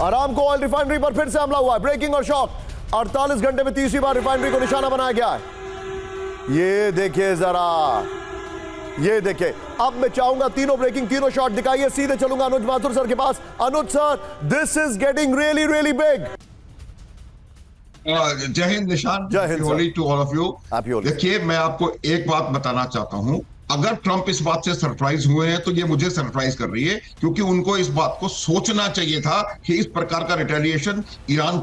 Aramco oil refinery पर फिर से हमला हुआ है, ब्रेकिंग और शॉक। 48 घंटे में तीसरी बार रिफाइनरी को निशाना बनाया गया है। ये देखिए जरा, ये देखिए। अब मैं चाहूंगा तीनों ब्रेकिंग, तीनों शॉट दिखाइए। सीधे चलूंगा अनुज माथुर सर के पास। Anuj sir, this is getting really really big. जय हिंद निशान, जय हिंद Holi to all of you. Happy Holi। देखिए, मैं आपको एक बात बताना चाहता हूं, अगर ट्रंप इस बात से सरप्राइज हुए हैं तो ये मुझे सरप्राइज कर रही है, क्योंकि उनको इस बात को सोचना चाहिए था कि इस प्रकार का रिटेलिएशन ईरान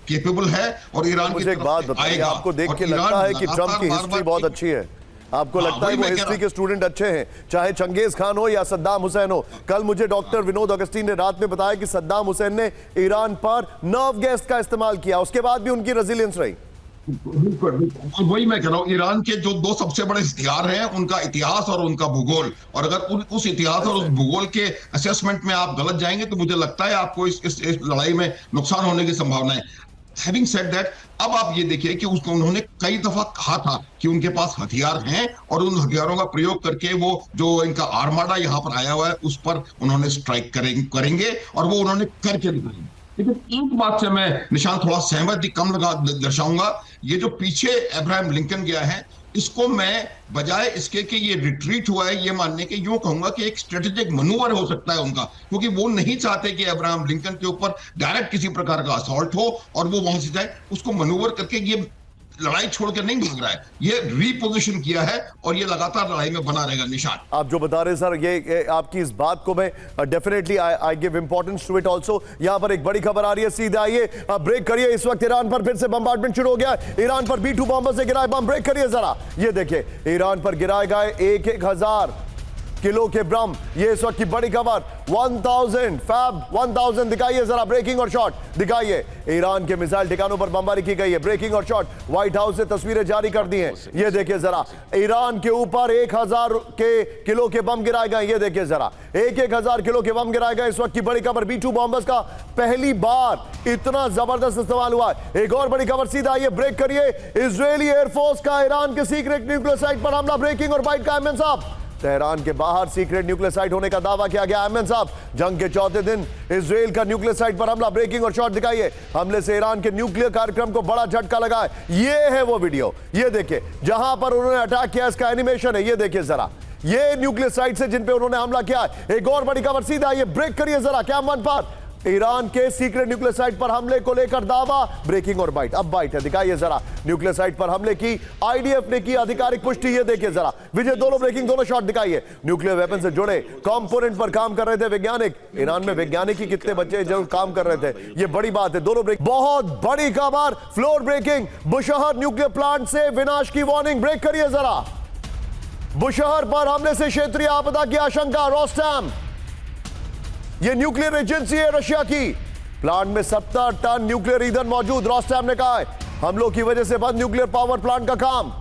केपेबल है और ईरान मुझे एक बात बताइए, आपको देख के लगता है कि ट्रंप की हिस्ट्री बहुत अच्छी है? आपको लगता है वो हिस्ट्री के स्टूडेंट अच्छे हैं, चाहे चंगेज खान हो या सद्दाम हुसैन हो? कल मुझे डॉक्टर विनोद अगस्टीन ने रात में बताया कि सद्दाम हुसैन ने ईरान पर नर्व गैस का इस्तेमाल किया, उसके बाद भी उनकी रेजिलियंस रही। वही मैं कह रहा हूँ, ईरान के जो दो सबसे बड़े हथियार हैं, उनका इतिहास और उनका भूगोल। और अगर उस इतिहास और उस भूगोल के असेसमेंट में आप गलत जाएंगे तो मुझे लगता है आपको इस लड़ाई में नुकसान होने की संभावना है। हैविंग सेड दैट, अब आप ये देखिए कि उसको उन्होंने कई दफा कहा था कि उनके पास हथियार हैं और उन हथियारों का प्रयोग करके वो जो इनका आर्माडा यहाँ पर आया हुआ है उस पर उन्होंने स्ट्राइक करेंगे और वो उन्होंने करके दिखाएंगे। लेकिन एक बात से मैं निशान थोड़ा सहमति कम दर्शाऊंगा, ये जो पीछे अब्राहम लिंकन गया है, इसको मैं बजाय इसके कि ये रिट्रीट हुआ है ये मानने के यूं कहूंगा कि एक स्ट्रेटेजिक मनूवर हो सकता है उनका, क्योंकि वो नहीं चाहते कि अब्राहम लिंकन के ऊपर डायरेक्ट किसी प्रकार का असॉल्ट हो और वो वहां से जाए। उसको मनूवर करके ये लड़ाई छोड़कर नहीं भाग रहा है, ये रीपोजिशन किया है और ये लगातार लड़ाई में बना रहेगा। निशान, आप जो बता रहे हैं सर, ये आपकी इस बात को मैं definitely I give importance to it also. यहां पर एक बड़ी खबर आ रही है, सीधे आइए, ब्रेक करिए। इस वक्त ईरान पर फिर से बम्बार्डमेंट शुरू हो गया। ईरान पर B2 बॉम्बर से गिराए बम, ब्रेक करिए जरा। ये देखिए, ईरान पर गिराए गए 1000 किलो के बम, ये इस वक्त की बड़ी खबर। 1000 दिखाइए जरा, ब्रेकिंग और शॉट दिखाइए। ईरान के मिसाइल ठिकानों पर बमबारी की गई है, ब्रेकिंग और शॉट। व्हाइट हाउस से तस्वीरें जारी कर दी हैं। ये देखिए जरा, ईरान के ऊपर 1000 किलो के बम गिराए गए। ये देखिए जरा, 1000 किलो के बम गिराए गए। इस वक्त की बड़ी खबर, B2 बॉम्बर्स का पहली बार इतना जबरदस्त इस्तेमाल हुआ है। एक और बड़ी खबर, सीधा आइए, ब्रेक करिए। इजरायली एयरफोर्स का ईरान के सीक्रेट न्यूक्लियर साइट पर हमला, ब्रेकिंग और बाइट का। अहमद साहब, तेहरान के बाहर सीक्रेट न्यूक्लियर साइट होने का दावा किया गया। अहमद साहब, जंग के चौथे दिन इजराइल का न्यूक्लियर साइट पर हमला, ब्रेकिंग और शॉट दिखाइए। हमले से ईरान के न्यूक्लियर कार्यक्रम को बड़ा झटका लगा है। ये है वो वीडियो, ये देखिए, जहां पर उन्होंने अटैक किया, इसका एनिमेशन है। ये देखिए जरा, ये न्यूक्लियर साइट से जिन पे उन्होंने हमला किया। एक और बड़ी खबर, सीधा ये ब्रेक करिए जरा। क्या मन पर ईरान के सीक्रेट न्यूक्लियर साइट पर हमले को लेकर दावा, ब्रेकिंग और बाइट। अब बाइट है, दिखाइए जरा। न्यूक्लियर साइट पर हमले की आईडीएफ ने की आधिकारिक पुष्टि। ये देखिए जरा, विजय, दोनों ब्रेकिंग, दोनों शॉट दिखाइए। न्यूक्लियर वेपन से जुड़े कंपोनेंट पर काम कर रहे थे वैज्ञानिक। ईरान में वैज्ञानिक ही कितने बच्चे जरूर काम कर रहे थे, ये बड़ी बात है। दोनों ब्रेक, बहुत बड़ी खबर, floor breaking. Bushehr nuclear plant से विनाश की वार्निंग, ब्रेक करिए जरा। बुशहर पर हमले से क्षेत्रीय आपदा की आशंका, रोस्टेम, ये न्यूक्लियर एजेंसी है रशिया की। प्लांट में 70 टन न्यूक्लियर ईंधन मौजूद, रोस्टेम ने कहा है। हमलों की वजह से बंद न्यूक्लियर पावर प्लांट का काम।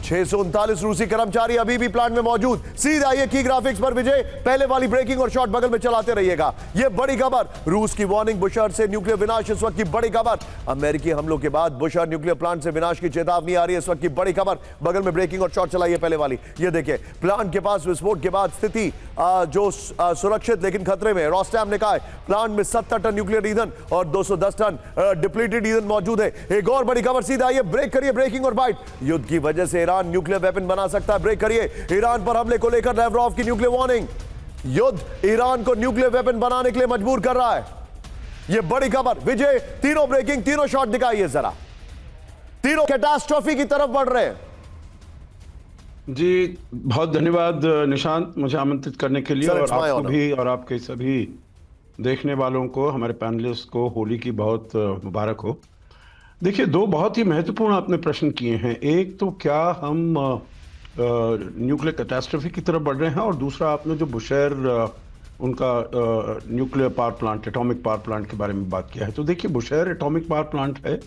639 रूसी कर्मचारी अभी भी प्लांट में मौजूद। सीधा ये की ग्राफिक्स पर विजय, पहले वाली ब्रेकिंग और शॉट बगल में चलाते रहिएगा। ये बड़ी खबर, रूस की वार्निंग, बुशहर से न्यूक्लियर विनाश, इस वक्त की बड़ी खबर। अमेरिकी हमलों के बाद बुशहर न्यूक्लियर प्लांट से विनाश की चेतावनी आ रही है, इस वक्त की बड़ी खबर। बगल में ब्रेकिंग और शॉट चलाइए, पहले वाली। ये देखिए, प्लांट के पास विस्फोट के बाद स्थिति जो सुरक्षित लेकिन खतरे में। रोस्टेम ने कहा है प्लांट में 70 टन न्यूक्लियर ईंधन और 210 टन डिप्लीटेड ईंधन मौजूद है। एक और बड़ी खबर, सीधा आइए, ब्रेक करिए, ब्रेकिंग और बाइट। युद्ध की वजह से ईरान न्यूक्लियर वेपन बना सकता है, ब्रेक करिए। ईरान पर हमले को लेकर लैवरोव की न्यूक्लियर वार्निंग। युद्ध ईरान को न्यूक्लियर वेपन बनाने के लिए मजबूर कर रहा है, यह बड़ी खबर। विजय, तीनों ब्रेकिंग, तीनों शॉट दिखाइए जरा। तीनों कैटास्ट्रोफी की तरफ बढ़ रहे हैं। जी, बहुत धन्यवाद निशांत, मुझे आमंत्रित करने के लिए। और आपको भी और आपके सभी देखने वालों को, हमारे पैनलिस्ट को होली की बहुत मुबारक हो। देखिए, दो बहुत ही महत्वपूर्ण आपने प्रश्न किए हैं। एक तो क्या हम न्यूक्लियर कैटास्ट्रोफी की तरफ बढ़ रहे हैं, और दूसरा आपने जो बुशहर उनका nuclear power plant, atomic power plant के बारे में बात किया है। तो देखिए, बुशहर एटॉमिक पावर प्लांट है,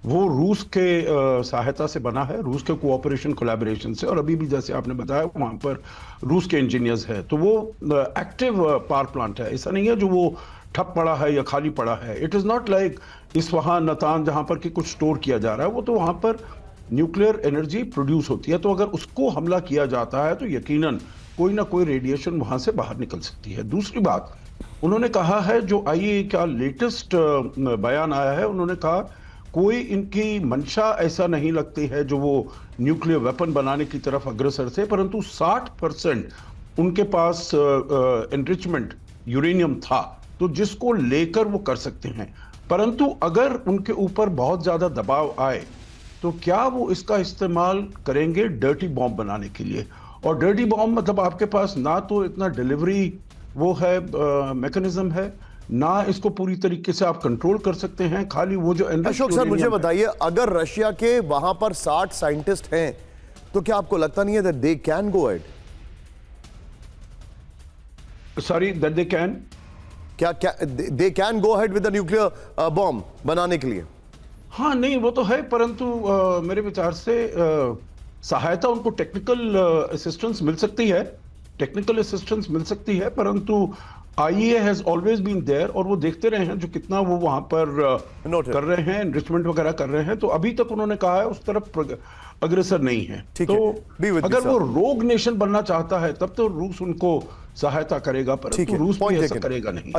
वो रूस के सहायता से बना है, रूस के कोऑपरेशन कोलैबोरेशन से। और अभी भी जैसे आपने बताया, वहाँ पर रूस के इंजीनियर्स हैं। तो वो एक्टिव पावर प्लांट है, ऐसा नहीं है जो वो ठप पड़ा है या खाली पड़ा है। It is not like Isfahan, नतान, जहाँ पर कि कुछ स्टोर किया जा रहा है। वो तो वहाँ पर न्यूक्लियर एनर्जी प्रोड्यूस होती है। तो अगर उसको हमला किया जाता है तो यकीनन कोई ना कोई रेडिएशन वहाँ से बाहर निकल सकती है। दूसरी बात, उन्होंने कहा है, जो आईएए का लेटेस्ट बयान आया है, उन्होंने कहा कोई इनकी मंशा ऐसा नहीं लगती है जो वो न्यूक्लियर वेपन बनाने की तरफ अग्रसर थे, परंतु 60% उनके पास एनरिचमेंट यूरेनियम था, तो जिसको लेकर वो कर सकते हैं। परंतु अगर उनके ऊपर बहुत ज्यादा दबाव आए तो क्या वो इसका इस्तेमाल करेंगे डर्टी बॉम्ब बनाने के लिए। और डर्टी बॉम्ब मतलब आपके पास ना तो इतना डिलीवरी वो है मैकेनिज्म है, ना इसको पूरी तरीके से आप कंट्रोल कर सकते हैं। खाली वो जो अशोक सर मुझे बताइए, अगर रशिया के वहां पर 60 साइंटिस्ट हैं तो क्या आपको लगता नहीं है that they can go ahead? Sorry, that they can, क्या they can go ahead with the nuclear bomb बनाने के लिए? हाँ, नहीं वो तो है, परंतु मेरे विचार से सहायता उनको टेक्निकल असिस्टेंस मिल सकती है, टेक्निकल असिस्टेंस मिल सकती है, परंतु IAEA has always been there और वो देखते रहे हैं जो कितना वो वहां पर कर रहे हैं, एनरिचमेंट वगैरह कर रहे हैं, तो अभी तक उन्होंने कहा है उस तरफ अग्रसर नहीं है। तो अगर वो रोग नेशन बनना चाहता है तब तो रूस उनको सहायता करेगा, परंतु रूस भी ऐसा करेगा नहीं।